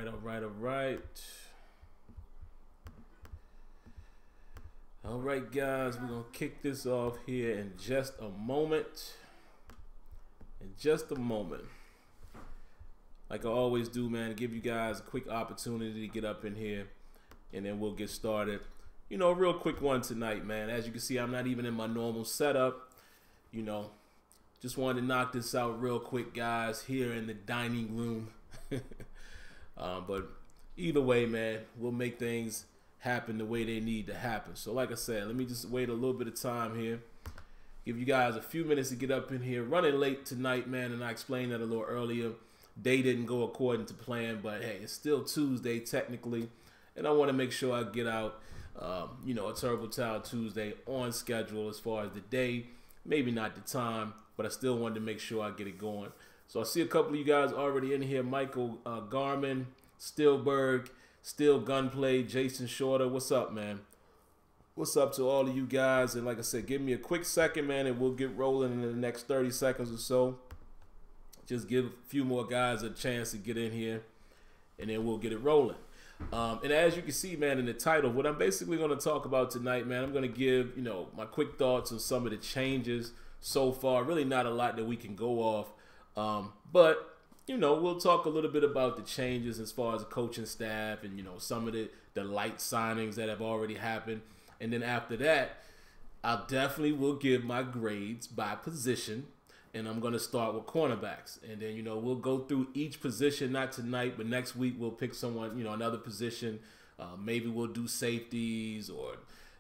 All right, guys, we're going to kick this off here in just a moment. Like I always do, man, give you guys a quick opportunity to get up in here, and then we'll get started. You know, a real quick one tonight, man. As you can see, I'm not even in my normal setup. You know, just wanted to knock this out real quick, guys, here in the dining room. But either way, man, we'll make things happen the way they need to happen. So like I said, let me just wait a little bit of time here. Give you guys a few minutes to get up in here. Running late tonight, man, and I explained that a little earlier. Day didn't go according to plan, but hey, it's still Tuesday technically, and I want to make sure I get out, you know, a Turbo Towel Tuesday on schedule as far as the day. Maybe not the time, but I still wanted to make sure I get it going. So I see a couple of you guys already in here. Michael Garman, Stillberg, Still Gunplay, Jason Shorter. What's up, man? What's up to all of you guys? And like I said, give me a quick second, man, and we'll get rolling in the next 30 seconds or so. Just give a few more guys a chance to get in here, and then we'll get it rolling. And as you can see, man, in the title, what I'm basically going to talk about tonight, man, I'm going to give, you know, my quick thoughts on some of the changes so far. Really not a lot that we can go off, but you know, we'll talk a little bit about the changes as far as the coaching staff and, you know, some of the light signings that have already happened. And then after that, I'll definitely will give my grades by position. And I'm going to start with cornerbacks. And then, you know, we'll go through each position, not tonight, but next week we'll pick someone, you know, another position. Maybe we'll do safeties or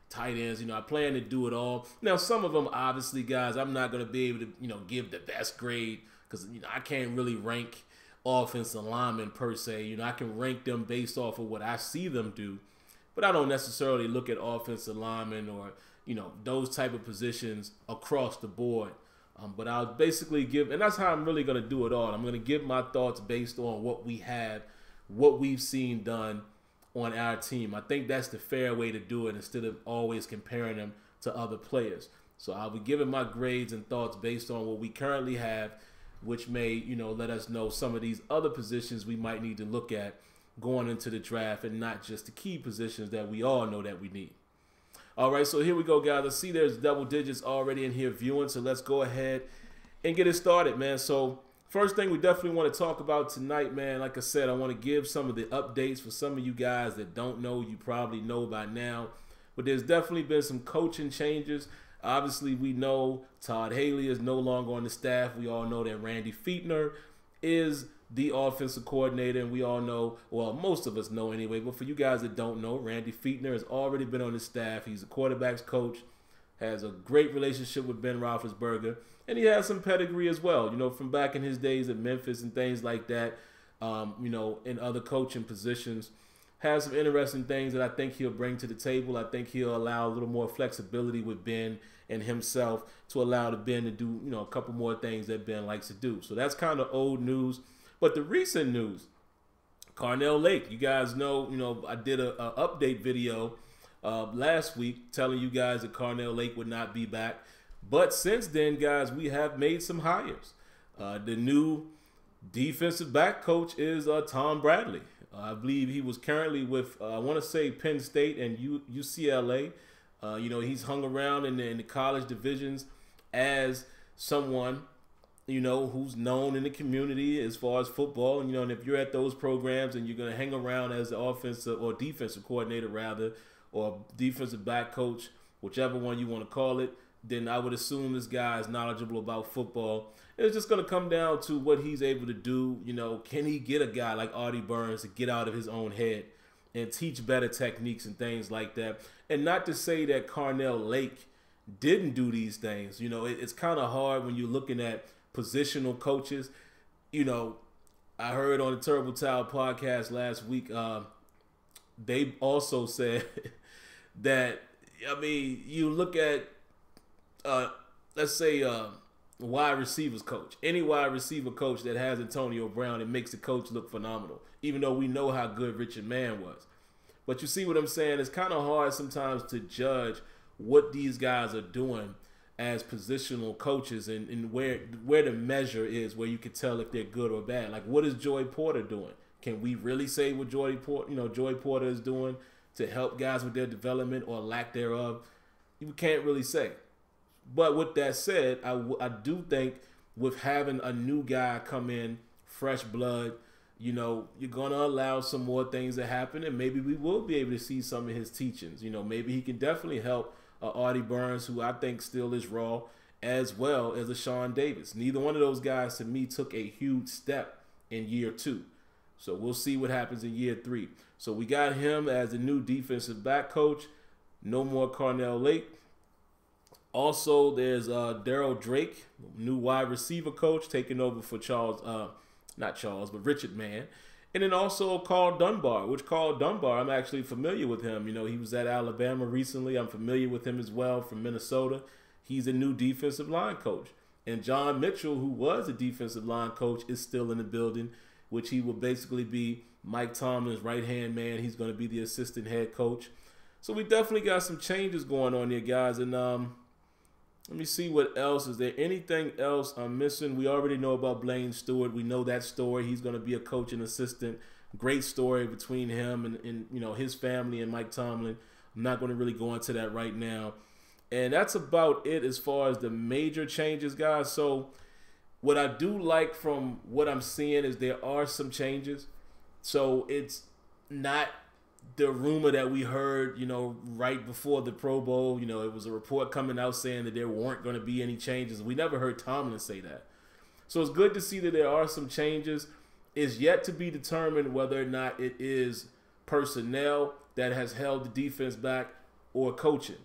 tight ends. You know, I plan to do it all. Now, some of them, obviously, guys, I'm not going to be able to, you know, give the best grade, because, you know, I can't really rank offensive linemen per se. You know, I can rank them based off of what I see them do, but I don't necessarily look at offensive linemen or, you know, those type of positions across the board. But I'll basically give, and that's how I'm really going to do it all. I'm going to give my thoughts based on what we have, what we've seen done on our team. I think that's the fair way to do it instead of always comparing them to other players. So I'll be giving my grades and thoughts based on what we currently have, which may, you know, let us know some of these other positions we might need to look at going into the draft, and not just the key positions that we all know that we need. All right, so here we go, guys. I see there's double digits already in here viewing, so let's go ahead and get it started, man. So first thing we definitely want to talk about tonight, man, like I said, I want to give some of the updates for some of you guys that don't know. You probably know by now, but there's definitely been some coaching changes. Obviously, we know Todd Haley is no longer on the staff. We all know that Randy Fichtner is the offensive coordinator, and we all know, well, most of us know anyway, but for you guys that don't know, Randy Fichtner has already been on the staff. He's a quarterbacks coach, has a great relationship with Ben Roethlisberger, and he has some pedigree as well, you know, from back in his days at Memphis and things like that, you know, in other coaching positions. Has some interesting things that I think he'll bring to the table. I think he'll allow a little more flexibility with Ben and himself to allow the Ben to do, you know, a couple more things that Ben likes to do. So that's kind of old news. But the recent news, Carnell Lake, you guys know, you know, I did a update video last week telling you guys that Carnell Lake would not be back. But since then, guys, we have made some hires. The new defensive back coach is Tom Bradley. I believe he was currently with, I want to say, Penn State and UCLA. You know, he's hung around in the college divisions as someone, you know, who's known in the community as far as football. And, you know, and if you're at those programs and you're going to hang around as the offensive or defensive coordinator, rather, or defensive back coach, whichever one you want to call it, then I would assume this guy is knowledgeable about football. And it's just going to come down to what he's able to do. You know, can he get a guy like Artie Burns to get out of his own head and teach better techniques and things like that? And not to say that Carnell Lake didn't do these things. You know, it's kind of hard when you're looking at positional coaches. You know, I heard on the Turbo Towel podcast last week, they also said that, I mean, you look at, let's say, wide receivers coach. Any wide receiver coach that has Antonio Brown, it makes the coach look phenomenal, even though we know how good Richard Mann was. But you see what I'm saying? It's kind of hard sometimes to judge what these guys are doing as positional coaches, and where the measure is, where you can tell if they're good or bad. Like, what is Joey Porter doing? Can we really say what Joey Porter is doing to help guys with their development or lack thereof? We can't really say. But with that said, I do think with having a new guy come in, fresh blood, you're going to allow some more things to happen, and maybe we will be able to see some of his teachings. Maybe he can definitely help Artie Burns, who I think still is raw, as well as a Sean Davis. Neither one of those guys, to me, took a huge step in year 2. So we'll see what happens in year 3. So we got him as the new defensive back coach. No more Carnell Lake. Also, there's Daryl Drake, new wide receiver coach, taking over for Richard Mann. And then also Carl Dunbar, I'm actually familiar with him. He was at Alabama recently. I'm familiar with him as well from Minnesota. He's a new defensive line coach. And John Mitchell, who was a defensive line coach, is still in the building, which he will basically be Mike Tomlin's right-hand man. He's going to be the assistant head coach. So we definitely got some changes going on here, guys. And let me see what else. Is there anything else I'm missing? We already know about Blaine Stewart. We know that story. He's going to be a coach and assistant. Great story between him and his family and Mike Tomlin. I'm not going to really go into that right now. And that's about it as far as the major changes, guys. So what I do like from what I'm seeing is there are some changes. So it's not the rumor that we heard, right before the Pro Bowl. It was a report coming out saying that there weren't going to be any changes. We never heard Tomlin say that. So it's good to see that there are some changes. It's yet to be determined whether or not it is personnel that has held the defense back or coaching.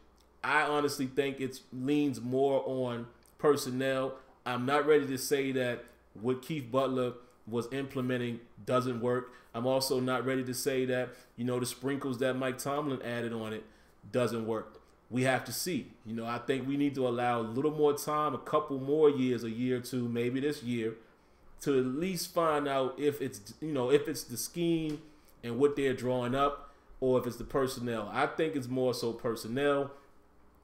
I honestly think it leans more on personnel. I'm not ready to say that what Keith Butler was implementing doesn't work. I'm also not ready to say that, the sprinkles that Mike Tomlin added on it doesn't work. We have to see. I think we need to allow a little more time, a couple more years, a year or two, maybe this year, to at least find out if it's the scheme and what they're drawing up, or if it's the personnel. I think it's more so personnel,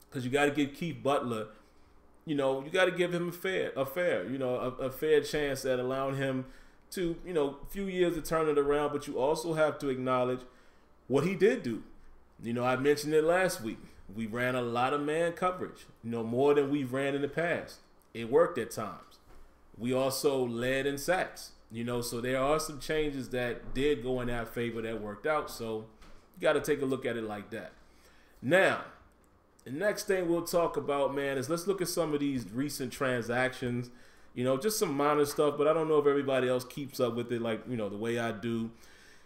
because you got to give Keith Butler, you got to give him a fair chance at allowing him to, a few years to turn it around. But you also have to acknowledge what he did do. I mentioned it last week. We ran a lot of man coverage, more than we've ran in the past. It worked at times. We also led in sacks, so there are some changes that did go in our favor that worked out. So you got to take a look at it like that. Now, the next thing we'll talk about, man, is let's look at some of these recent transactions. Just some minor stuff, but I don't know if everybody else keeps up with it like, the way I do.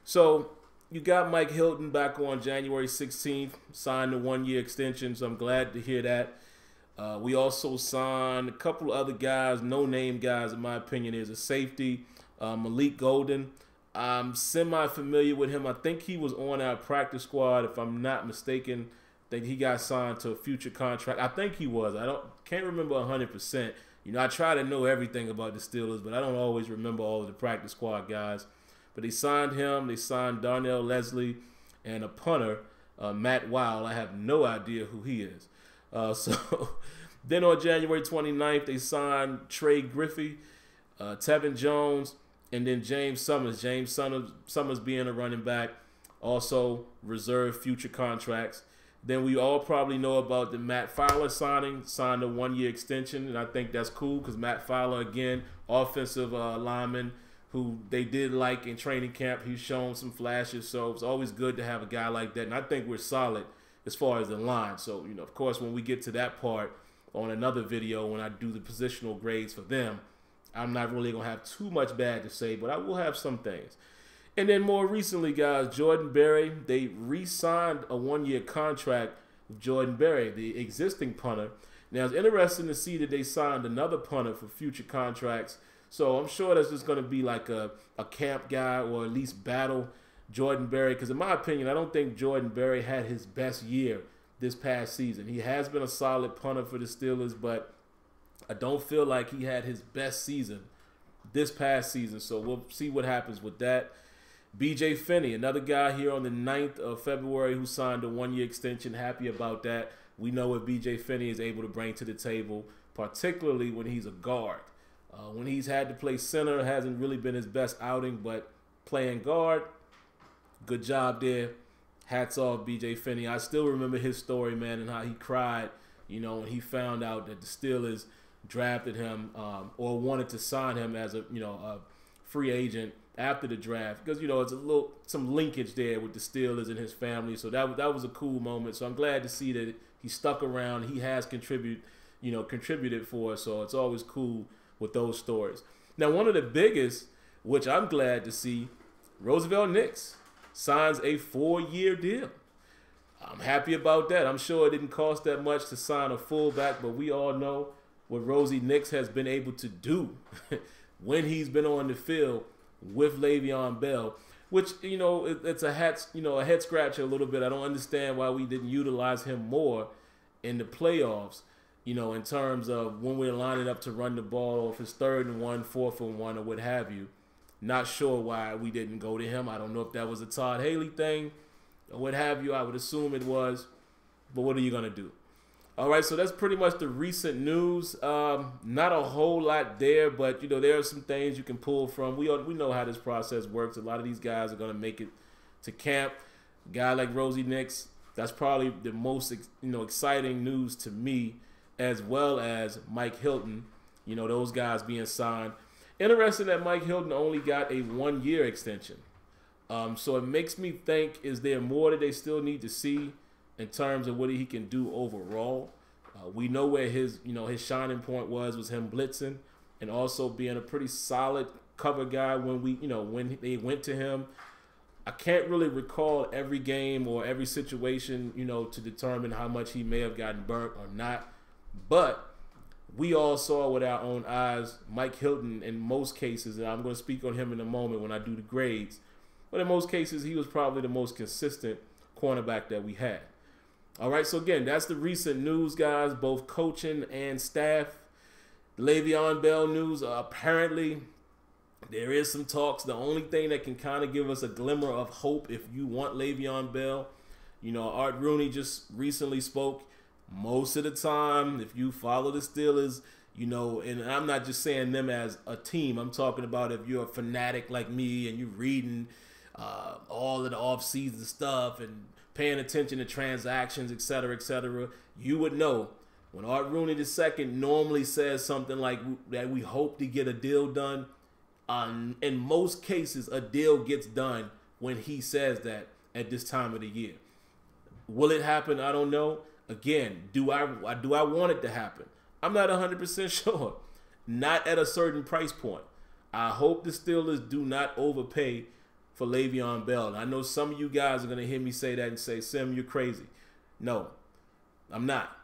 So you got Mike Hilton back on January 16th, signed a 1-year extension, so I'm glad to hear that. We also signed a couple other guys, no-name guys, in my opinion. There's a safety, Malik Golden. I'm semi-familiar with him. I think he was on our practice squad, if I'm not mistaken. I think he got signed to a future contract. I think he was. Can't remember 100%. I try to know everything about the Steelers, but I don't always remember all of the practice squad guys. But they signed him. They signed Darnell Leslie and a punter, Matt Wild. I have no idea who he is. So then on January 29th, they signed Trey Griffey, Tevin Jones, and then James Summers. James Summers being a running back, also reserved future contracts. Then we all probably know about the Matt Fowler signing, signed a 1-year extension, and I think that's cool because Matt Fowler, again, offensive lineman who they did like in training camp. He's shown some flashes, so it's always good to have a guy like that, and I think we're solid as far as the line. So, of course, when we get to that part on another video, when I do the positional grades for them, I'm not really going to have too much bad to say, but I will have some things. And then more recently, guys, Jordan Berry, they re-signed a 1-year contract with Jordan Berry, the existing punter. Now, it's interesting to see that they signed another punter for future contracts. So I'm sure that's just going to be like a camp guy, or at least battle Jordan Berry. Because in my opinion, I don't think Jordan Berry had his best year this past season. He has been a solid punter for the Steelers, but I don't feel like he had his best season this past season. So we'll see what happens with that. B.J. Finney, another guy here on the 9th of February who signed a 1-year extension. Happy about that. We know what B.J. Finney is able to bring to the table, particularly when he's a guard. When he's had to play center, it hasn't really been his best outing, but playing guard. Good job there. Hats off, B.J. Finney. I still remember his story, man, and how he cried, you know, when he found out that the Steelers drafted him or wanted to sign him as a free agent after the draft, because, you know, it's some linkage there with the Steelers and his family. So that was a cool moment. So I'm glad to see that he stuck around. He has contributed for us. So it's always cool with those stories. Now, one of the biggest, which I'm glad to see, Roosevelt Nix signs a 4-year deal. I'm happy about that. I'm sure it didn't cost that much to sign a fullback, but we all know what Rosie Nix has been able to do when he's been on the field with Le'Veon Bell, which, you know, it's a head scratcher a little bit. I don't understand why we didn't utilize him more in the playoffs, you know, in terms of when we're lining up to run the ball, or if it's 3rd and 1, 4th and 1, or what have you. Not sure why we didn't go to him. I don't know if that was a Todd Haley thing or what have you. I would assume it was, but what are you going to do? All right, so that's pretty much the recent news. Not a whole lot there, but, you know, there are some things you can pull from. We know how this process works. A lot of these guys are going to make it to camp. A guy like Rosie Nix, that's probably the most, you know, exciting news to me, as well as Mike Hilton, you know, those guys being signed. Interesting that Mike Hilton only got a 1-year extension. So it makes me think, is there more that they still need to see in terms of what he can do overall? We know where his shining point was him blitzing and also being a pretty solid cover guy when they went to him. I can't really recall every game or every situation, you know, to determine how much he may have gotten burnt or not. But we all saw with our own eyes Mike Hilton in most cases, and I'm going to speak on him in a moment when I do the grades, but in most cases he was probably the most consistent cornerback that we had. All right, so again, that's the recent news, guys, both coaching and staff. Le'Veon Bell news, apparently there is some talks. The only thing that can kind of give us a glimmer of hope if you want Le'Veon Bell, you know, Art Rooney just recently spoke. Most of the time, if you follow the Steelers, you know, and I'm not just saying them as a team. I'm talking about if you're a fanatic like me and you're reading all of the offseason stuff and paying attention to transactions, et cetera, you would know when Art Rooney II normally says something like that, we hope to get a deal done. In most cases, a deal gets done when he says that at this time of the year. Will it happen? I don't know. Again, do I want it to happen? I'm not 100% sure. Not at a certain price point. I hope the Steelers do not overpay for Le'Veon Bell. And I know some of you guys are going to hear me say that and say, Sim, you're crazy. No, I'm not.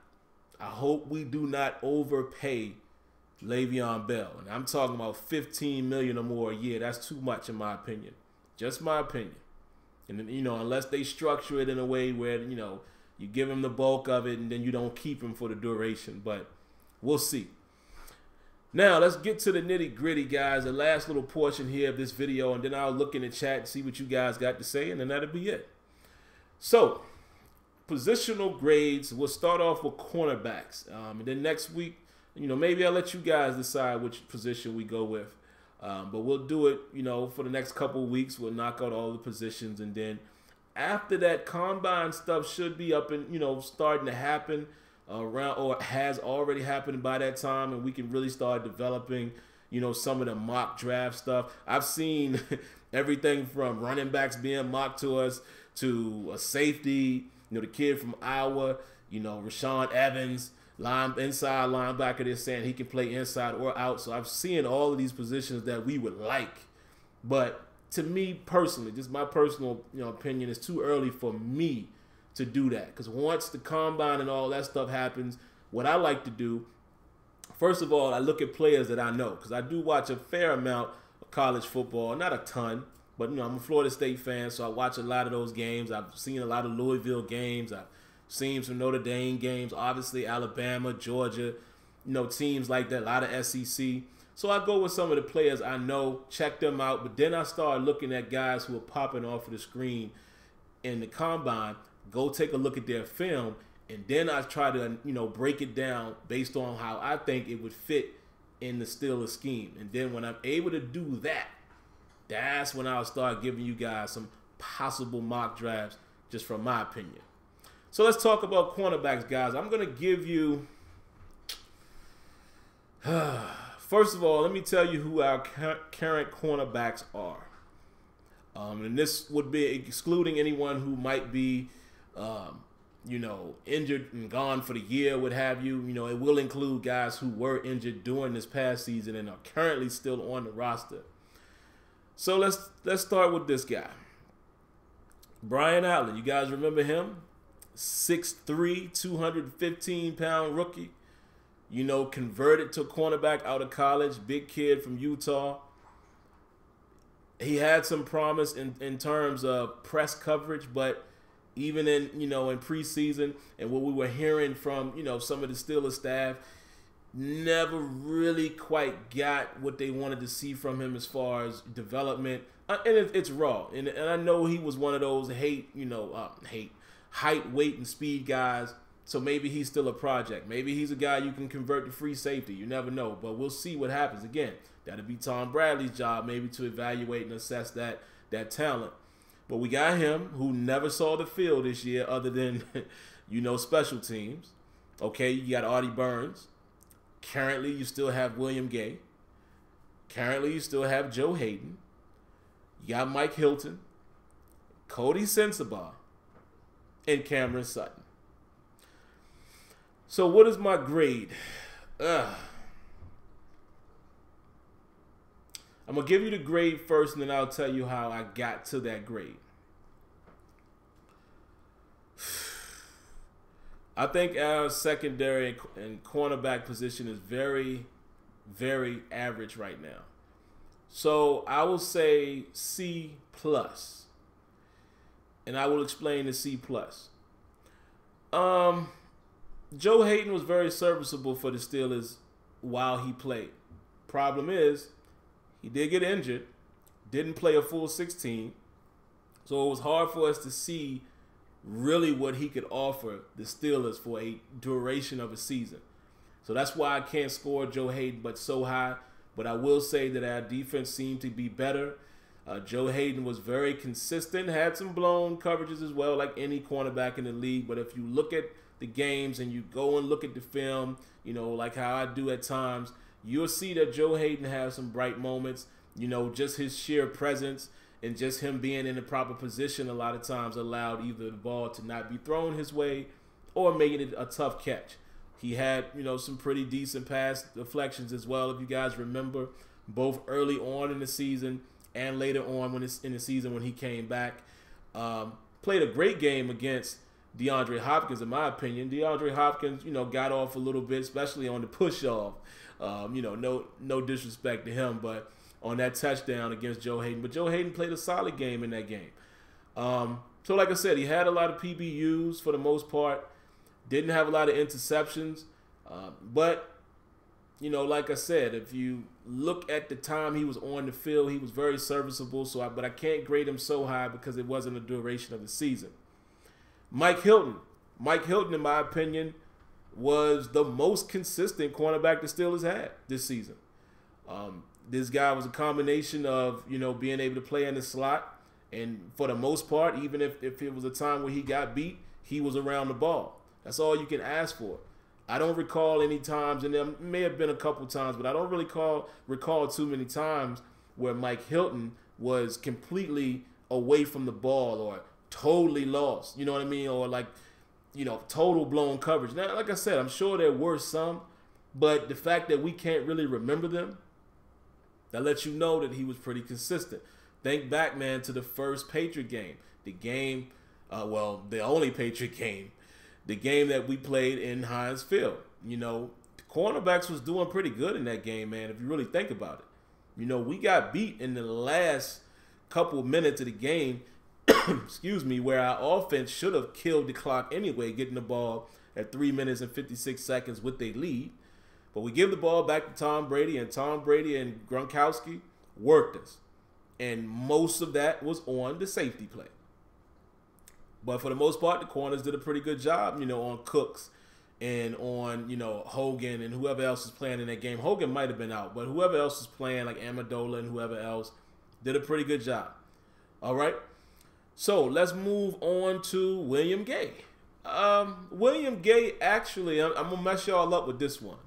I hope we do not overpay Le'Veon Bell. And I'm talking about $15 million or more a year. That's too much in my opinion. Just my opinion. And, you know, unless they structure it in a way where, you know, you give him the bulk of it and then you don't keep him for the duration. But we'll see. Now, let's get to the nitty-gritty, guys. The last little portion here of this video, and then I'll look in the chat and see what you guys got to say, and then that'll be it. So, positional grades. We'll start off with cornerbacks. And then next week, you know, maybe I'll let you guys decide which position we go with. But we'll do it, you know, for the next couple of weeks. We'll knock out all the positions, and then after that, combine stuff should be up and, you know, starting to happen around, or has already happened by that time, and we can really start developing, you know, some of the mock draft stuff. I've seen everything from running backs being mocked to us to a safety, you know, the kid from Iowa, you know, Rashawn Evans, inside linebacker, they're saying he can play inside or out. So I've seen all of these positions that we would like, but to me personally, just my personal, you know, opinion, it's too early for me to do that. Because once the combine and all that stuff happens, what I like to do, first of all, I look at players that I know, because I do watch a fair amount of college football, not a ton, but, you know, I'm a Florida State fan, so I watch a lot of those games. I've seen a lot of Louisville games. I've seen some Notre Dame games, obviously Alabama, Georgia, you know, teams like that, a lot of SEC. So I go with some of the players I know, check them out, but then I start looking at guys who are popping off of the screen in the combine, go take a look at their film, and then I try to, you know, break it down based on how I think it would fit in the Steelers scheme. And then when I'm able to do that, that's when I'll start giving you guys some possible mock drafts just from my opinion. So let's talk about cornerbacks, guys. I'm going to give you, first of all, let me tell you who our current cornerbacks are. And this would be excluding anyone who might be, injured and gone for the year, what have you. It will include guys who were injured during this past season and are currently still on the roster. So let's start with this guy. Brian Allen, you guys remember him? 6'3", 215-pound rookie. Converted to cornerback out of college. Big kid from Utah. He had some promise in terms of press coverage, but even in preseason and what we were hearing from some of the Steelers staff, never really quite got what they wanted to see from him as far as development. And it's raw. And I know he was one of those height, weight, and speed guys. So maybe he's still a project. Maybe he's a guy you can convert to free safety. You never know. But we'll see what happens. Again, that'll be Tom Bradley's job maybe to evaluate and assess that talent. But we got him who never saw the field this year other than, special teams. Okay, you got Artie Burns. Currently, you still have William Gay. Currently, you still have Joe Hayden. You got Mike Hilton, Cody Sensabaugh, and Cameron Sutton. So what is my grade? I'm going to give you the grade first, and then I'll tell you how I got to that grade. I think our secondary and cornerback position is very, very average right now. So I will say C+. And I will explain the C+. Joe Hayden was very serviceable for the Steelers while he played. Problem is, he did get injured, didn't play a full 16, so it was hard for us to see really what he could offer the Steelers for a duration of a season. So that's why I can't score Joe Hayden but so high. But I will say that our defense seemed to be better. Joe Hayden was very consistent, had some blown coverages as well, like any cornerback in the league. But if you look at the games and you go and look at the film, like how I do at times, you'll see that Joe Hayden has some bright moments. Just his sheer presence and just him being in the proper position a lot of times allowed either the ball to not be thrown his way or making it a tough catch. He had, some pretty decent pass deflections as well, if you guys remember, both early on in the season and later on in the season when he came back. Played a great game against DeAndre Hopkins, in my opinion. DeAndre Hopkins, got off a little bit, especially on the push-off. No disrespect to him, but on that touchdown against Joe Hayden. But Joe Hayden played a solid game in that game. So like I said, he had a lot of PBUs for the most part. Didn't have a lot of interceptions. But, like I said, if you look at the time he was on the field, he was very serviceable. But I can't grade him so high because it wasn't a duration of the season. Mike Hilton. Mike Hilton, in my opinion, was the most consistent cornerback the Steelers had this season. This guy was a combination of, being able to play in the slot. And for the most part, even if it was a time where he got beat, he was around the ball. That's all you can ask for. I don't recall any times, and there may have been a couple times, but I don't really recall too many times where Mike Hilton was completely away from the ball or totally lost. You know what I mean? Or total blown coverage. Now, like I said, I'm sure there were some, but the fact that we can't really remember them, that lets you know that he was pretty consistent. Think back, man, to the first Patriot game. The only Patriot game. The game that we played in Heinz Field. The cornerbacks was doing pretty good in that game, man, if you really think about it. We got beat in the last couple of minutes of the game, excuse me, where our offense should have killed the clock anyway, getting the ball at 3 minutes and 56 seconds with their lead. But we give the ball back to Tom Brady, and Tom Brady and Gronkowski worked us. And most of that was on the safety play. But for the most part, the corners did a pretty good job, on Cooks and on, Hogan and whoever else was playing in that game. Hogan might have been out, but whoever else was playing, like Amendola and whoever else, Did a pretty good job. All right. So let's move on to William Gay. William Gay actually, I'm going to mess y'all up with this one.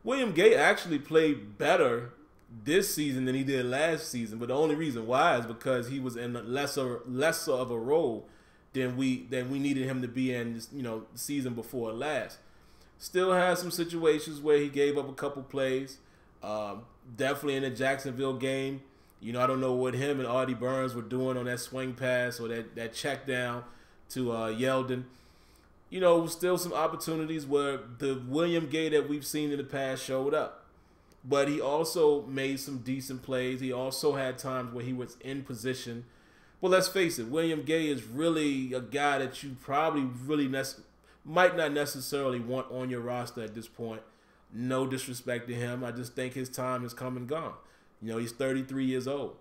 William Gay actually played better this season than he did last season, but the only reason why is because he was in lesser of a role than we needed him to be in, the season before last. Still has some situations where he gave up a couple plays. Definitely in the Jacksonville game. I don't know what him and Artie Burns were doing on that swing pass or that check down to Yeldon. Still some opportunities where the William Gay that we've seen in the past showed up. But he also made some decent plays. He also had times where he was in position. Well, let's face it, William Gay is really a guy that you probably really might not necessarily want on your roster at this point. No disrespect to him. I just think his time has come and gone. He's 33 years old.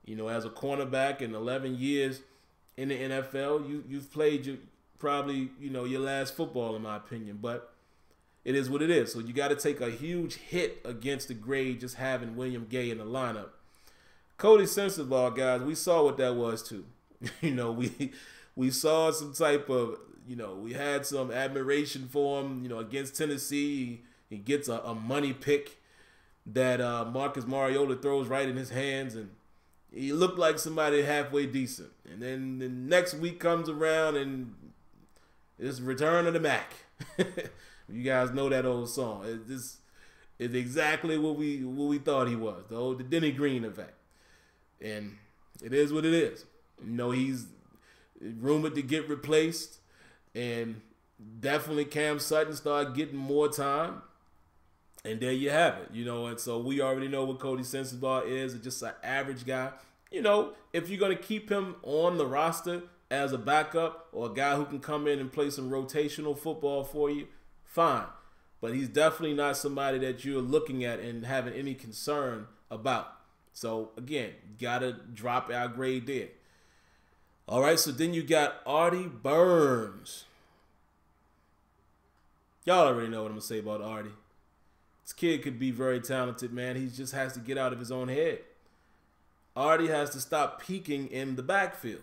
As a cornerback in 11 years in the NFL, you've played your last football, in my opinion. But it is what it is. So you got to take a huge hit against the grade just having William Gay in the lineup. Cody SimFBall, guys, we saw what that was too. We saw some type of, we had some admiration for him, against Tennessee. He gets a money pick that Marcus Mariota throws right in his hands, and he looked like somebody halfway decent. And then the next week comes around, and it's Return of the Mac. You guys know that old song. It's exactly what we thought he was, the Denny Green effect. And it is what it is. He's rumored to get replaced, and definitely Cam Sutton started getting more time. And there you have it, and so we already know what Cody SimFBall is, just an average guy. If you're going to keep him on the roster as a backup or a guy who can come in and play some rotational football for you, fine. But he's definitely not somebody that you're looking at and having any concern about. So, again, got to drop our grade there. All right, so then you got Artie Burns. Y'all already know what I'm going to say about Artie. This kid could be very talented, man. He just has to get out of his own head. Artie has to stop peeking in the backfield.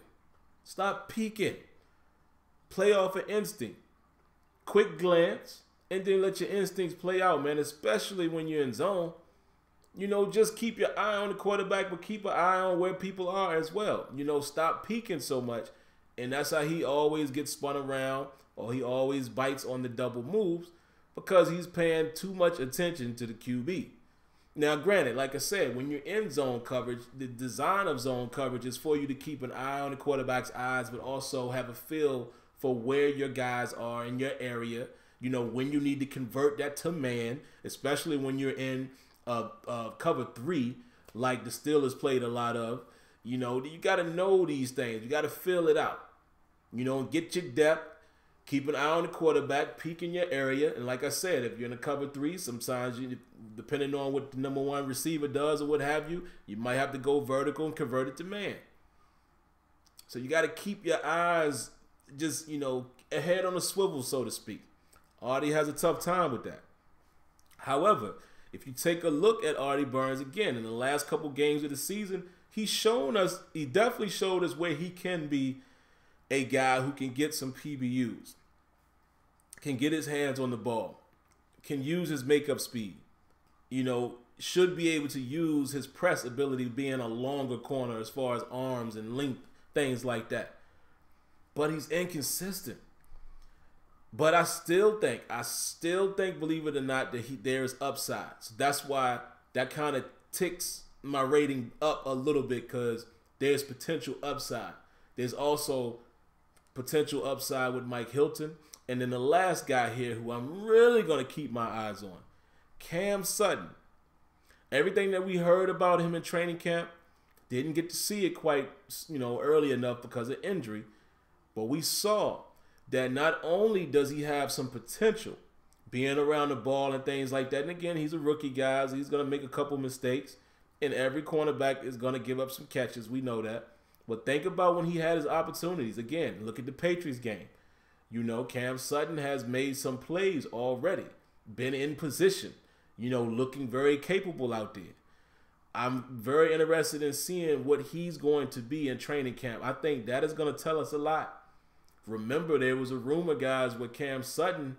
Stop peeking. Play off of instinct. Quick glance, and then let your instincts play out, man, especially when you're in zone. Just keep your eye on the quarterback, but keep an eye on where people are as well. Stop peeking so much, and that's how he always gets spun around, or he always bites on the double moves, because he's paying too much attention to the QB. Now, granted, like I said, when you're in zone coverage, the design of zone coverage is for you to keep an eye on the quarterback's eyes, but also have a feel for where your guys are in your area. When you need to convert that to man, especially when you're in cover 3, like the Steelers played a lot of. You got to know these things. You got to feel it out. Get your depth. Keep an eye on the quarterback, peek in your area. And like I said, if you're in a cover 3, sometimes, depending on what the number 1 receiver does or what have you, you might have to go vertical and convert it to man. So you got to keep your eyes just, ahead on a swivel, so to speak. Artie has a tough time with that. However, if you take a look at Artie Burns again, in the last couple games of the season, he definitely showed us where he can be a guy who can get some PBUs, can get his hands on the ball, can use his makeup speed, should be able to use his press ability being a longer corner as far as arms and length, things like that. But he's inconsistent. But I still think, believe it or not, that there's upside. So that's why that kind of ticks my rating up a little bit, because there's potential upside. There's also potential upside with Mike Hilton. And then the last guy here who I'm really going to keep my eyes on, Cam Sutton. Everything that we heard about him in training camp, didn't get to see it quite, early enough because of injury. But we saw that not only does he have some potential being around the ball and things like that, and again, he's a rookie, guys. He's going to make a couple mistakes, and every cornerback is going to give up some catches. We know that. But think about when he had his opportunities. Again, look at the Patriots game. Cam Sutton has made some plays already, been in position, looking very capable out there. I'm very interested in seeing what he's going to be in training camp. I think that is going to tell us a lot. Remember, there was a rumor, guys, where Cam Sutton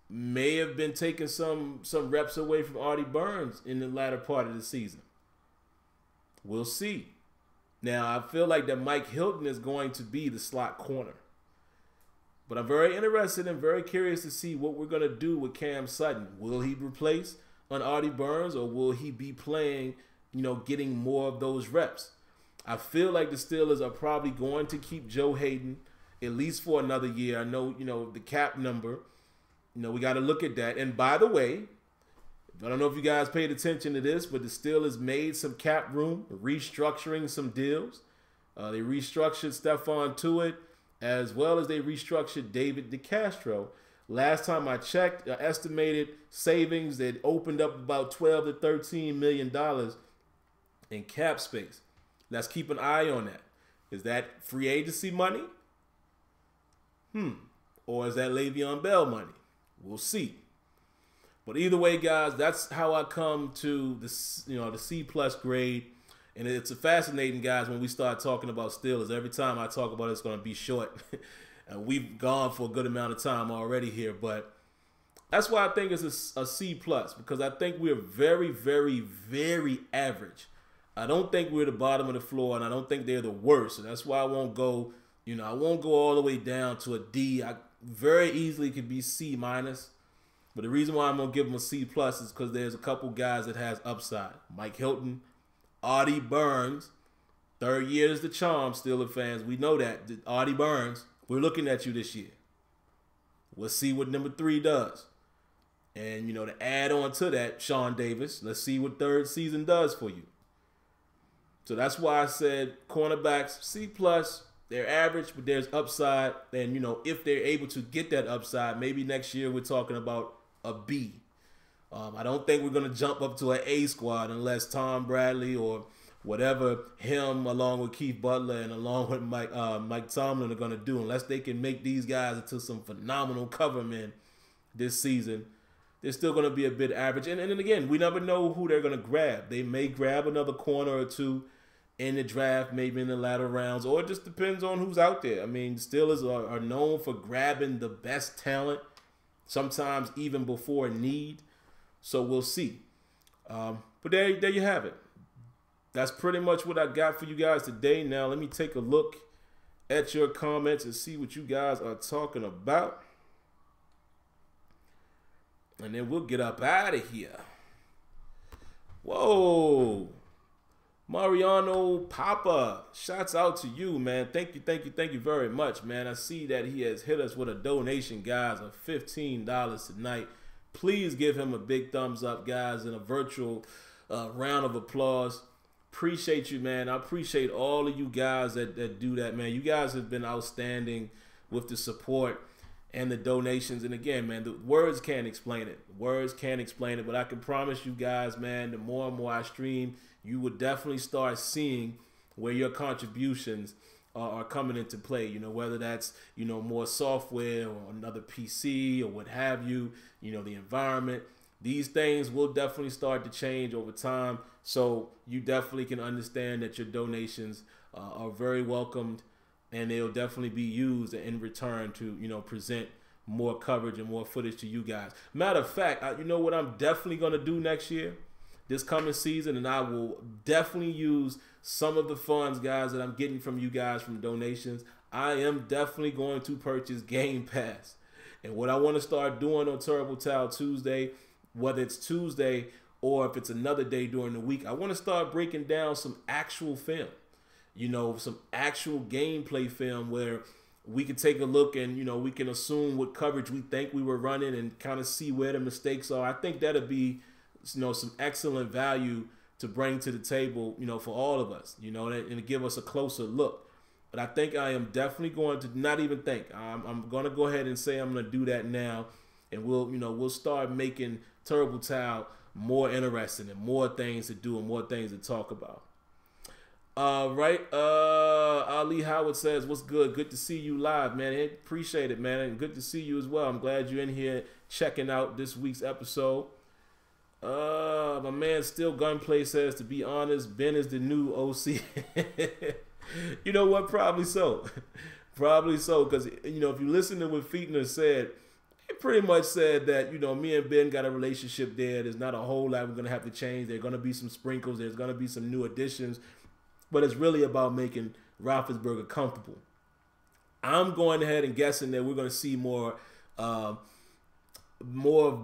may have been taking some reps away from Artie Burns in the latter part of the season. We'll see. Now, I feel like that Mike Hilton is going to be the slot corner. But I'm very interested and very curious to see what we're going to do with Cam Sutton. Will he replace an Artie Burns, or will he be playing, getting more of those reps? I feel like the Steelers are probably going to keep Joe Hayden at least for another year. I know, the cap number, we got to look at that. And by the way, I don't know if you guys paid attention to this, but the Steelers made some cap room, restructuring some deals. They restructured Stephon Tuitt, as well as they restructured David DeCastro. Last time I checked, estimated savings that opened up about $12 to $13 million in cap space. Let's keep an eye on that. Is that free agency money? Or is that Le'Veon Bell money? We'll see. But either way, guys, that's how I come to the C+ grade. And it's fascinating, guys, when we start talking about Steelers. Every time I talk about it, it's going to be short. And we've gone for a good amount of time already here. But that's why I think it's a C+, because I think we're very, very, very average. I don't think we're the bottom of the floor, and I don't think they're the worst. And that's why I won't go, I won't go all the way down to a D. I very easily could be C-. But the reason why I'm going to give them a C+ is because there's a couple guys that has upside. Mike Hilton, Artie Burns. Third year is the charm, Steeler fans. We know that. Artie Burns, we're looking at you this year. We'll see what number 3 does. And, to add on to that, Sean Davis, let's see what third season does for you. So that's why I said cornerbacks, C+. They're average, but there's upside. And, if they're able to get that upside, maybe next year we're talking about a B. I don't think we're going to jump up to an A squad unless Tom Bradley or whatever him along with Keith Butler and along with Mike Tomlin are going to do, unless they can make these guys into some phenomenal cover men this season. They're still going to be a bit average. And then again, we never know who they're going to grab. They may grab another corner or two in the draft, maybe in the latter rounds, or it just depends on who's out there. I mean, Steelers are known for grabbing the best talent, sometimes even before need. So we'll see. But there you have it. That's pretty much what I got for you guys today. Now, let me take a look at your comments and see what you guys are talking about. And then we'll get up out of here. Whoa. Mariano Papa, shouts out to you, man. Thank you very much, man. I see that he has hit us with a donation, guys, of $15 tonight. Please give him a big thumbs up, guys, and a virtual round of applause. Appreciate you, man. I appreciate all of you guys that do that, man. You guys have been outstanding with the support and the donations. And again, man, the words can't explain it. Words can't explain it. But I can promise you guys, man, the more and more I stream, you would definitely start seeing where your contributions are coming into play. Whether that's, more software or another PC or what have you, the environment. These things will definitely start to change over time. So you definitely can understand that your donations are very welcomed, and they'll definitely be used in return to, present more coverage and more footage to you guys. Matter of fact, you know what I'm definitely going to do next year, this coming season, and I will definitely use some of the funds, guys, that I'm getting from you guys from donations. I am definitely going to purchase Game Pass. And what I want to start doing on Terrible Towel Tuesday, whether it's Tuesday or if it's another day during the week, I want to start breaking down some actual film, some actual gameplay film where we can take a look and, we can assume what coverage we think we were running and kind of see where the mistakes are. I think that'll be, some excellent value to bring to the table, for all of us, and to give us a closer look. But I think I am definitely going to not even think. I'm going to go ahead and say I'm going to do that now. And we'll start making Terrible Towel more interesting and more things to do and more things to talk about. Right. Ali Howard says, what's good? Good to see you live, man. Hey, appreciate it, man. And good to see you as well. I'm glad you're in here checking out this week's episode. My man Still Gunplay says, to be honest, Ben is the new OC. You know what? Probably so. Probably so, because, you know, if you listen to what Fiedner said, he pretty much said that, you know, me and Ben got a relationship there. There's not a whole lot we're going to have to change. There are going to be some sprinkles. There's going to be some new additions. But it's really about making Roethlisberger comfortable. I'm going ahead and guessing that we're going to see more of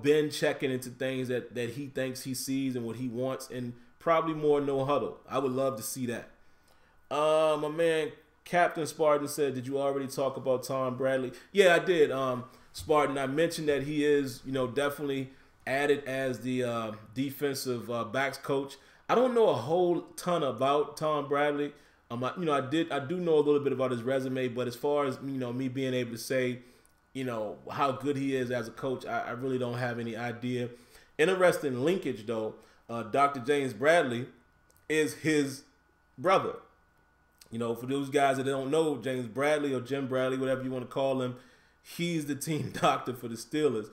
Ben checking into things that he thinks he sees and what he wants, and probably more no huddle. I would love to see that. My man Captain Spartan said, did you already talk about Tom Bradley? Yeah, I did. Spartan, I mentioned that he is, you know, definitely added as the defensive backs coach. I don't know a whole ton about Tom Bradley. You know, I do know a little bit about his resume, but as far as, you know, me being able to say, you know, how good he is as a coach, I really don't have any idea. Interesting linkage, though. Dr. James Bradley is his brother. You know, for those guys that don't know, James Bradley or Jim Bradley, whatever you want to call him, he's the team doctor for the Steelers.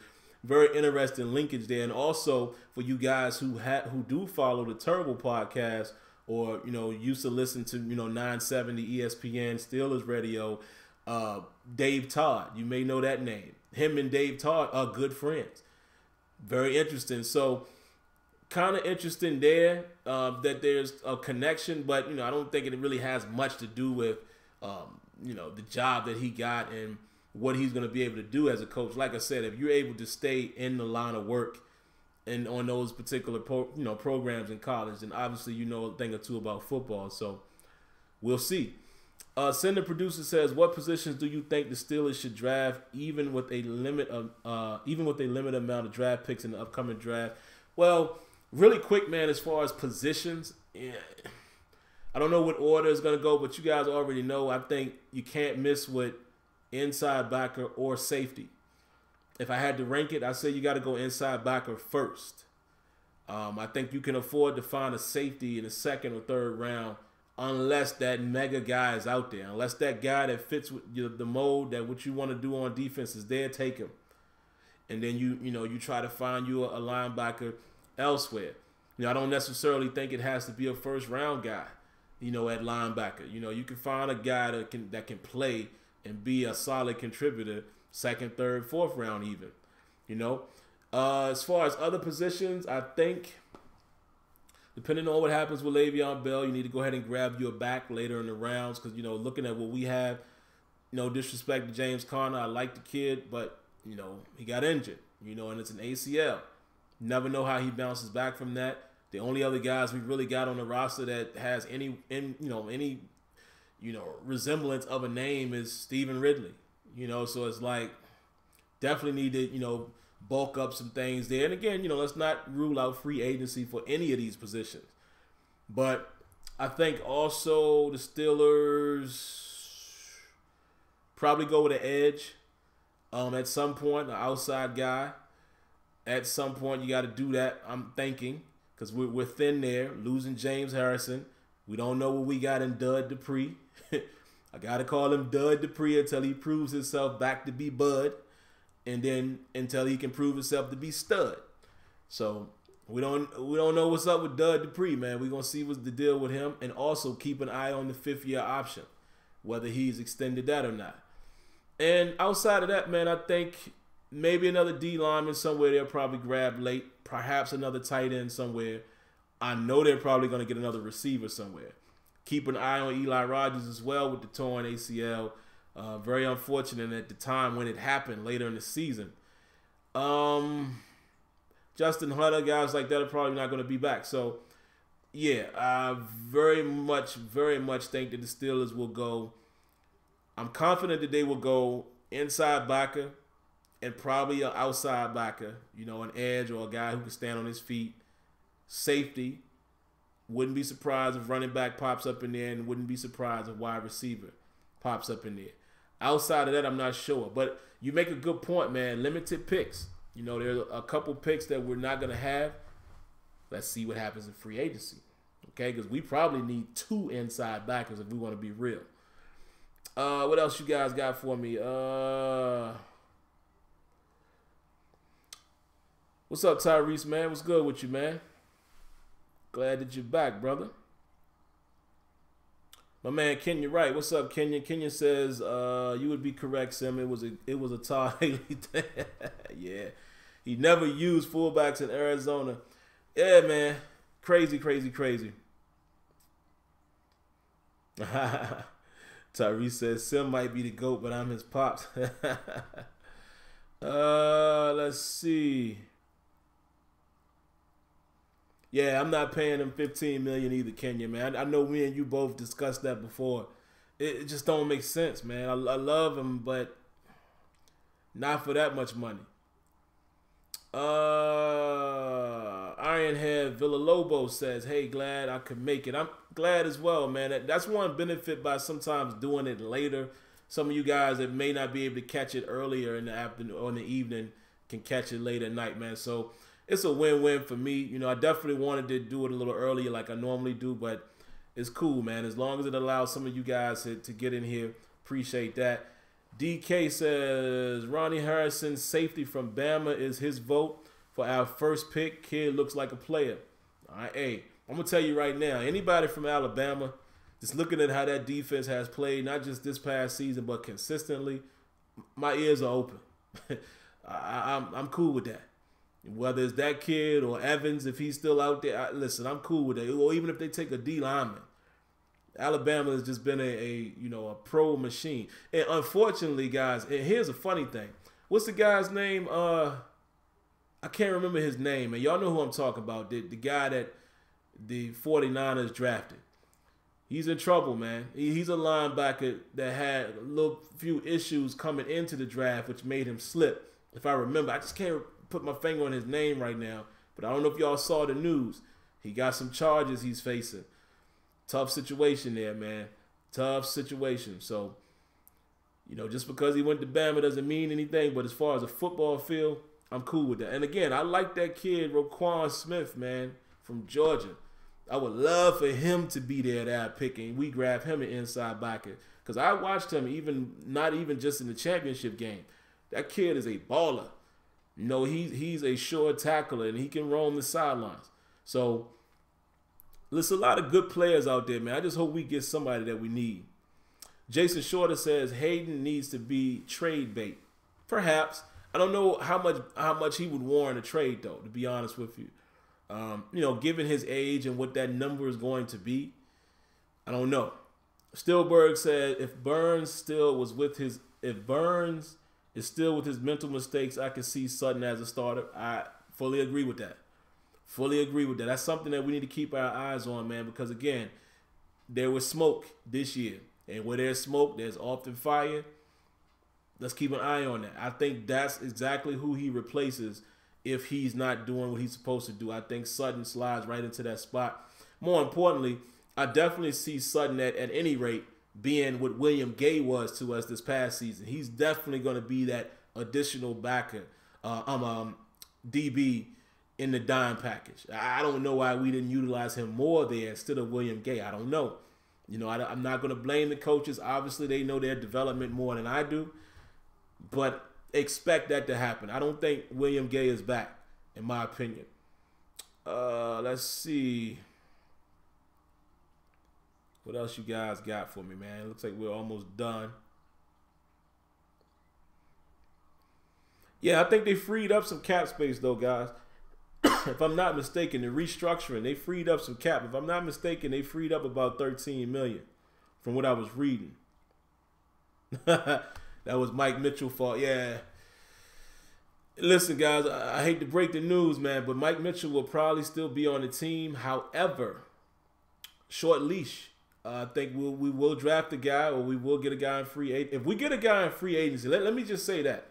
Very interesting linkage there. And also for you guys who do follow the Terrible podcast, or, you know, used to listen to, you know, 970 ESPN Steelers Radio, Dave Todd, you may know that name. Him and Dave Todd are good friends. Very interesting. So kind of interesting there that there's a connection, but, you know, I don't think it really has much to do with, you know, the job that he got and what he's going to be able to do as a coach. Like I said, if you're able to stay in the line of work and on those particular programs in college, then obviously you know a thing or two about football. So we'll see. Sender Producer says, what positions do you think the Steelers should draft, even with a limited amount of draft picks in the upcoming draft? Well, really quick, man, as far as positions, I don't know what order is going to go, but you guys already know. I think you can't miss with inside backer or safety. If I had to rank it, I'd say you got to go inside backer first. I think you can afford to find a safety in the second or third round, unless that mega guy is out there. Unless that guy that fits with the mold that what you want to do on defense is there, take him. And then you try to find you a linebacker elsewhere. You know, I don't necessarily think it has to be a first round guy, you know, at linebacker. You know, you can find a guy that can play and be a solid contributor, second, third, fourth round even. You know, as far as other positions, I think depending on what happens with Le'Veon Bell, you need to go ahead and grab your back later in the rounds, because, you know, looking at what we have, no disrespect to James Conner, I like the kid, but, you know, he got injured, you know, and it's an ACL. Never know how he bounces back from that. The only other guys we really got on the roster that has any resemblance of a name is Stephen Ridley. You know, so it's like definitely need to, you know, bulk up some things there. And again, you know, let's not rule out free agency for any of these positions. But I think also the Steelers probably go with an edge at some point, an outside guy. At some point, you got to do that, I'm thinking, because we're thin there, losing James Harrison. We don't know what we got in Dud Dupree. I got to call him Dud Dupree until he proves himself back to be Bud, and then until he can prove himself to be Stud. So we don't know what's up with Dud Dupree, man. We're going to see what's the deal with him, and also keep an eye on the fifth-year option, whether he's extended that or not. And outside of that, man, I think maybe another D lineman somewhere they'll probably grab late. Perhaps another tight end somewhere. I know they're probably going to get another receiver somewhere. Keep an eye on Eli Rogers as well with the torn ACL. Very unfortunate at the time when it happened later in the season. Justin Hunter, guys like that are probably not going to be back. So, yeah, I very much think that the Steelers will go. I'm confident that they will go inside backer and probably an outside backer, you know, an edge or a guy who can stand on his feet. Safety. Wouldn't be surprised if running back pops up in there, and wouldn't be surprised if wide receiver pops up in there. Outside of that, I'm not sure. But you make a good point, man. Limited picks. You know, there are a couple picks that we're not going to have. Let's see what happens in free agency. Okay, because we probably need 2 inside backers if we want to be real. What else you guys got for me? What's up, Tyrese, man? What's good with you, man? Glad that you're back, brother. My man Kenya Wright. What's up, Kenya? Kenya says you would be correct, Sim. It was a Todd Haley thing. Yeah. He never used fullbacks in Arizona. Yeah, man. Crazy, crazy, crazy. Tyrese says Sim might be the GOAT, but I'm his pops. Let's see. Yeah, I'm not paying him $15 million either, Kenya, man. I know me and you both discussed that before. It just don't make sense, man. I love him, but not for that much money. Ironhead Villalobos says, hey, glad I could make it. I'm glad as well, man. That's one benefit by sometimes doing it later. Some of you guys that may not be able to catch it earlier in the afternoon or in the evening can catch it late at night, man. So it's a win-win for me. You know, I definitely wanted to do it a little earlier like I normally do, but it's cool, man. As long as it allows some of you guys to get in here, appreciate that. DK says, Ronnie Harrison's safety from Bama is his vote for our first pick. Kid looks like a player. All right, hey, I'm going to tell you right now, anybody from Alabama, just looking at how that defense has played, not just this past season, but consistently, my ears are open. I'm cool with that. Whether it's that kid or Evans, if he's still out there, listen, I'm cool with it. Or even if they take a D lineman. Alabama has just been a pro machine. And unfortunately, guys, and here's a funny thing. What's the guy's name? I can't remember his name. And y'all know who I'm talking about. The guy that the 49ers drafted. He's in trouble, man. He's a linebacker that had a little few issues coming into the draft, which made him slip. If I remember, I just can't put my finger on his name right now. But I don't know if y'all saw the news. He got some charges he's facing. Tough situation there, man. Tough situation. So, just because he went to Bama doesn't mean anything. But as far as a football field, I'm cool with that. And again, I like that kid, Roquan Smith, man, from Georgia. I would love for him to be there at our pick, and we grab him an inside backer. Because I watched him not even just in the championship game. That kid is a baller. He's a sure tackler, and he can roam the sidelines. So, there's a lot of good players out there, man. I just hope we get somebody that we need. Jason Shorter says Hayden needs to be trade bait. Perhaps. I don't know how much he would warrant a trade, though, to be honest with you. Given his age and what that number is going to be, I don't know. Stillberg said if Burns is still with his mental mistakes, I can see Sutton as a starter. I fully agree with that. Fully agree with that. That's something that we need to keep our eyes on, man, because, again, there was smoke this year. And where there's smoke, there's often fire. Let's keep an eye on that. I think that's exactly who he replaces if he's not doing what he's supposed to do. I think Sutton slides right into that spot. More importantly, I definitely see Sutton at any rate being what William Gay was to us this past season. He's definitely going to be that additional backer, DB in the dime package. I don't know why we didn't utilize him more there instead of William Gay. I don't know. I'm not going to blame the coaches. Obviously, they know their development more than I do. But expect that to happen. I don't think William Gay is back, in my opinion. Let's see. What else you guys got for me, man? It looks like we're almost done. Yeah, I think they freed up some cap space, though, guys. If I'm not mistaken, the restructuring, they freed up some cap. If I'm not mistaken, they freed up about $13 million from what I was reading. That was Mike Mitchell fault. Yeah. Listen, guys, I hate to break the news, man, but Mike Mitchell will probably still be on the team. However, short leash. I think we will draft a guy, or we will get a guy in free agency. If we get a guy in free agency, let me just say that.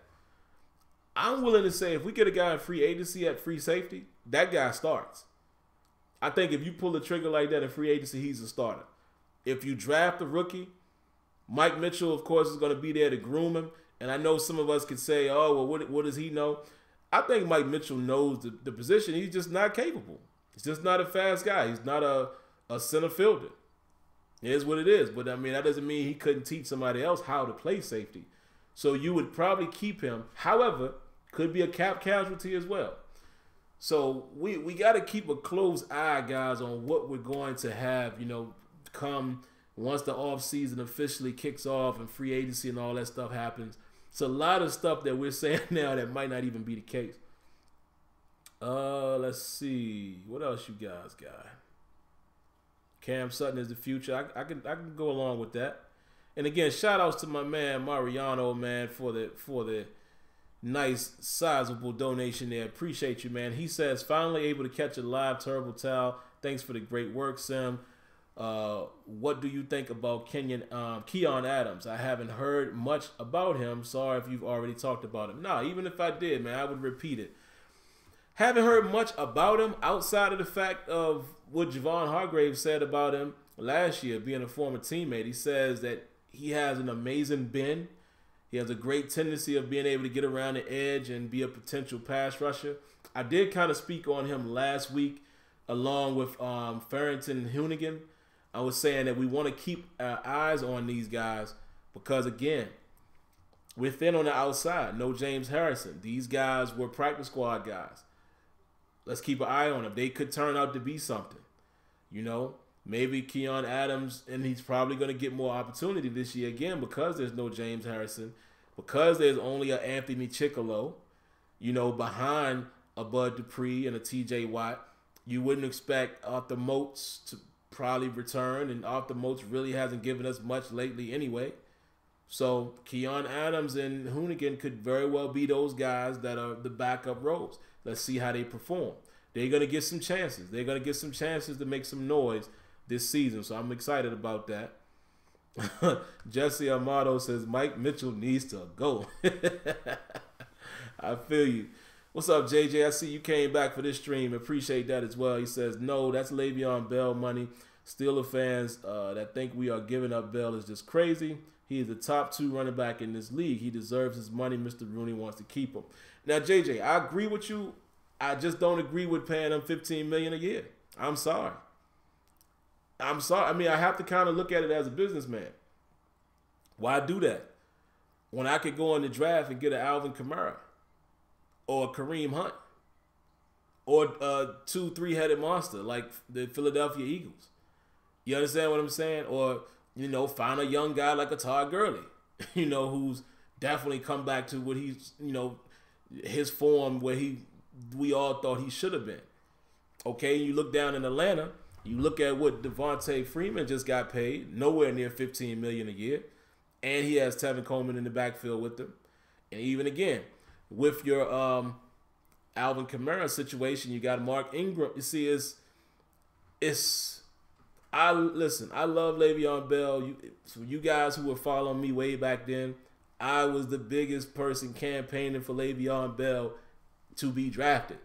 I'm willing to say if we get a guy in free agency at free safety, that guy starts. I think if you pull the trigger like that in free agency, he's a starter. If you draft a rookie, Mike Mitchell, of course, is going to be there to groom him. And I know some of us could say, oh, well, what does he know? I think Mike Mitchell knows the position. He's just not capable. He's just not a fast guy. He's not a center fielder. It is what it is. But, I mean, that doesn't mean he couldn't teach somebody else how to play safety. So you would probably keep him. However, could be a cap casualty as well. So we got to keep a close eye, guys, on what we're going to have, come once the offseason officially kicks off and free agency and all that stuff happens. It's a lot of stuff that we're saying now that might not even be the case. Let's see. What else you guys got? Cam Sutton is the future. I can go along with that. And again, shout outs to my man Mariano, man, for the nice, sizable donation there. Appreciate you, man. He says, finally able to catch a live Turbo Towel. Thanks for the great work, Sim. What do you think about Keon Adams? I haven't heard much about him. Sorry if you've already talked about him. Nah, even if I did, man, I would repeat it. Haven't heard much about him outside of the fact of what Javon Hargrave said about him last year, being a former teammate. He says that he has an amazing bend. He has a great tendency of being able to get around the edge and be a potential pass rusher. I did kind of speak on him last week along with Farrington and Hoonigan. I was saying that we want to keep our eyes on these guys because, again, we're thin on the outside. No James Harrison. These guys were practice squad guys. Let's keep an eye on them. They could turn out to be something. Maybe Keon Adams, and he's probably going to get more opportunity this year again because there's no James Harrison, because there's only an Anthony Chickalo, behind a Bud Dupree and a TJ Watt. You wouldn't expect Arthur Moats to probably return, and Arthur Moats really hasn't given us much lately anyway. So Keon Adams and Hoonigan could very well be those guys that are the backup roles. Let's see how they perform. They're going to get some chances. They're going to get some chances to make some noise this season, so I'm excited about that. Jesse Amato says Mike Mitchell needs to go. I feel you. What's up, JJ? I see you came back for this stream. Appreciate that as well. He says, no, that's Le'Veon Bell money. Steelers fans that think we are giving up Bell is just crazy. He is the top 2 running back in this league. He deserves his money. Mr. Rooney wants to keep him. Now, JJ, I agree with you. I just don't agree with paying him $15 million a year. I'm sorry. I mean, I have to kind of look at it as a businessman. Why do that when I could go in the draft and get an Alvin Kamara or a Kareem Hunt or a 2-3-headed monster like the Philadelphia Eagles? You understand what I'm saying? Or, find a young guy like a Todd Gurley, who's definitely come back to what he's, his form where we all thought he should have been. Okay, you look down in Atlanta. You look at what Devontae Freeman just got paid, nowhere near $15 million a year, and he has Tevin Coleman in the backfield with him. And even again, with your Alvin Kamara situation, you got Mark Ingram. You see, I love Le'Veon Bell. You guys who were following me way back then, I was the biggest person campaigning for Le'Veon Bell to be drafted.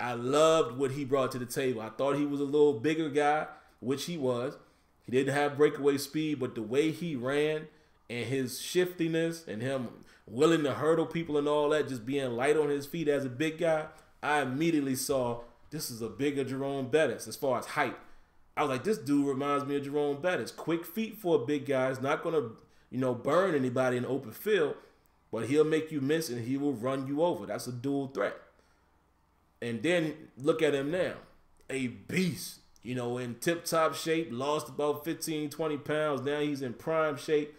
I loved what he brought to the table. I thought he was a little bigger guy, which he was. He didn't have breakaway speed, but the way he ran and his shiftiness and him willing to hurdle people and all that, just being light on his feet as a big guy, I immediately saw this is a bigger Jerome Bettis as far as height. I was like, this dude reminds me of Jerome Bettis. Quick feet for a big guy. He's not going to, burn anybody in the open field, but he'll make you miss and he will run you over. That's a dual threat. And then look at him now, a beast, in tip-top shape, lost about 15, 20 pounds. Now he's in prime shape.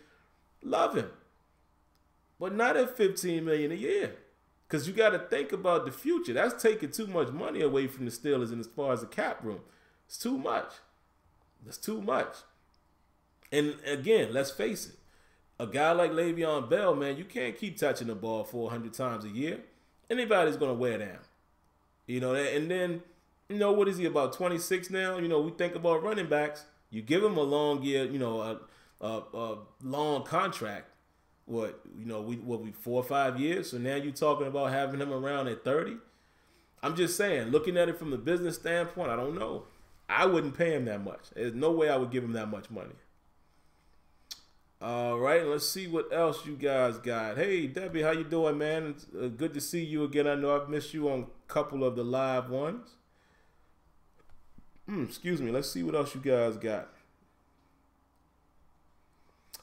Love him. But not at $15 million a year because you got to think about the future. That's taking too much money away from the Steelers and as far as the cap room. It's too much. That's too much. And again, let's face it. A guy like Le'Veon Bell, man, you can't keep touching the ball 400 times a year. Anybody's going to wear down. And then, what is he, about 26 now? We think about running backs. You give him a long year, a long contract. We 4 or 5 years? So now you're talking about having him around at 30? I'm just saying, looking at it from the business standpoint, I don't know. I wouldn't pay him that much. There's no way I would give him that much money. All right, let's see what else you guys got. Hey, Debbie, how you doing, man? It's good to see you again. I know I've missed you on a couple of the live ones. Excuse me. Let's see what else you guys got.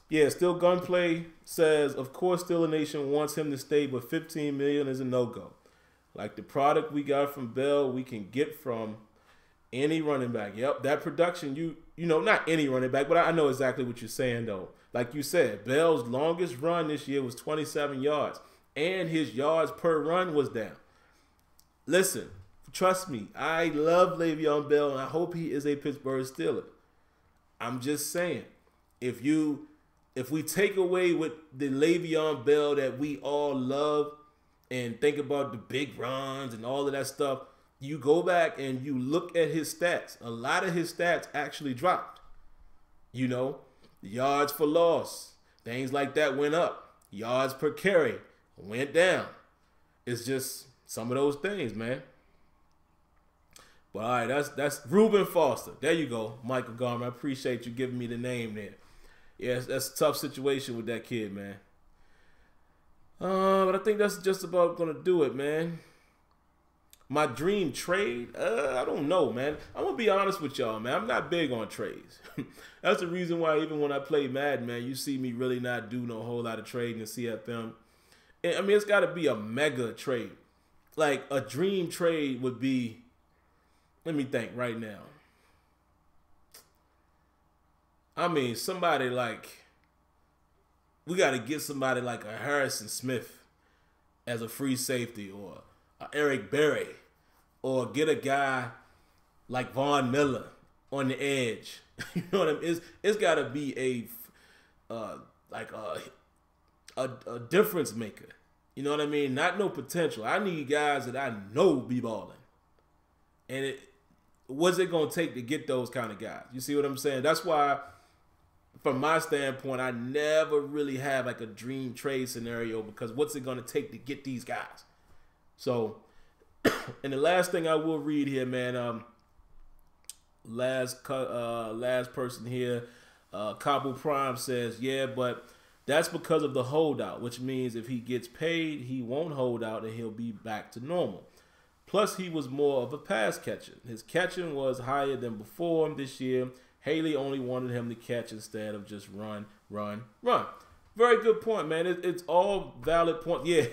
Yeah, Still Gunplay says, of course, Steeler Nation wants him to stay, but $15 million is a no-go. Like the product we got from Bell, we can get from any running back. Yep, that production, you know, not any running back, but I know exactly what you're saying, though. Like you said, Bell's longest run this year was 27 yards, and his yards per run was down. Listen, trust me, I love Le'Veon Bell, and I hope he is a Pittsburgh Steeler. I'm just saying, if we take away with the Le'Veon Bell that we all love and think about the big runs and all of that stuff, you go back and you look at his stats. A lot of his stats actually dropped. You know, yards for loss, things like that went up. Yards per carry went down. It's just some of those things, man. But all right, that's Reuben Foster. There you go, Michael Garmer. I appreciate you giving me the name there. Yeah, that's a tough situation with that kid, man. But I think that's just about gonna do it, man. My dream trade? I don't know, man. I'm gonna be honest with y'all, man. I'm not big on trades. That's the reason why even when I play Madden, man, you see me really not do no whole lot of trading in CFM. I mean, it's got to be a mega trade. Like a dream trade would be. Let me think right now. I mean, somebody like, we got to get somebody like a Harrison Smith as a free safety, or a Eric Berry, or get a guy like Von Miller on the edge. You know what I mean? It's got to be a difference maker. You know what I mean? Not no potential. I need guys that I know be balling. And what's it going to take to get those kind of guys? You see what I'm saying? That's why, from my standpoint, I never really have like a dream trade scenario, because what's it going to take to get these guys? So, and the last thing I will read here, man, last person here, Cabo Prime says, yeah, but that's because of the holdout, which means if he gets paid, he won't hold out and he'll be back to normal. Plus, he was more of a pass catcher. His catching was higher than before this year. Haley only wanted him to catch instead of just run, run, run. Very good point, man. It's all valid points. Yeah,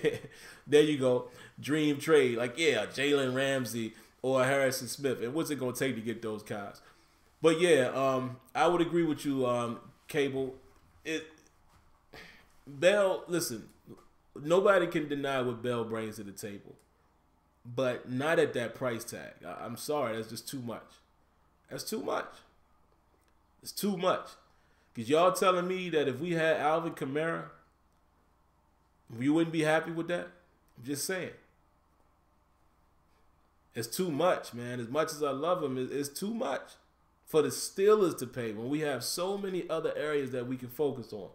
there you go. Dream trade. Like, yeah, Jalen Ramsey or Harrison Smith. And what's it going to take to get those guys? But, yeah, I would agree with you, Cable. Bell, listen, nobody can deny what Bell brings to the table. But not at that price tag. I'm sorry, that's just too much. That's too much. It's too much. Because y'all telling me that if we had Alvin Kamara, we wouldn't be happy with that? I'm just saying. It's too much, man. As much as I love him, it's too much for the Steelers to pay when we have so many other areas that we can focus on.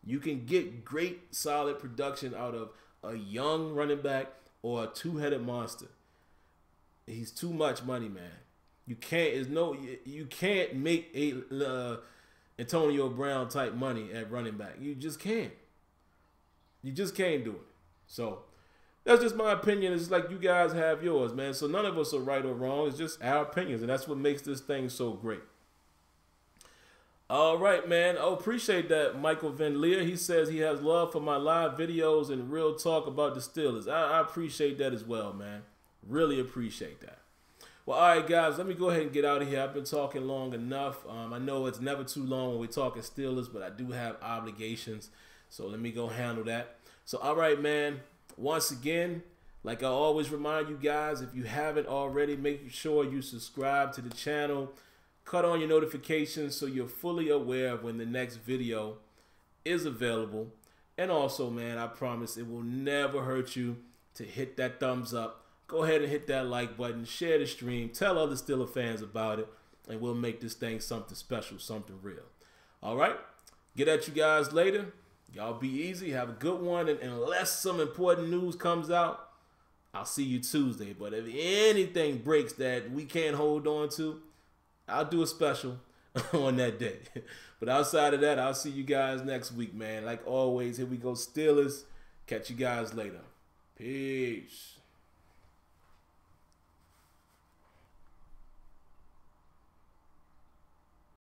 You can get great, solid production out of a young running back or a two-headed monster. He's too much money, man. You can't make Antonio Brown type money at running back. You just can't. You just can't do it. So that's just my opinion. It's like you guys have yours, man. So none of us are right or wrong. It's just our opinions, and that's what makes this thing so great. All right, man. Oh, appreciate that, Michael Van Leer. He says he has love for my live videos and real talk about the Steelers. I appreciate that as well, man. Really appreciate that. Well, all right, guys, let me go ahead and get out of here. I've been talking long enough. I know it's never too long when we're talking Steelers, but I do have obligations, so let me go handle that. So, all right, man, once again, like I always remind you guys, if you haven't already, make sure you subscribe to the channel. Cut on your notifications so you're fully aware of when the next video is available. And also, man, I promise it will never hurt you to hit that thumbs up. Go ahead and hit that like button. Share the stream. Tell other Steelers fans about it. And we'll make this thing something special, something real. All right? Get at you guys later. Y'all be easy. Have a good one. And unless some important news comes out, I'll see you Tuesday. But if anything breaks that we can't hold on to, I'll do a special on that day. But outside of that, I'll see you guys next week, man. Like always, here we go, Steelers. Catch you guys later. Peace.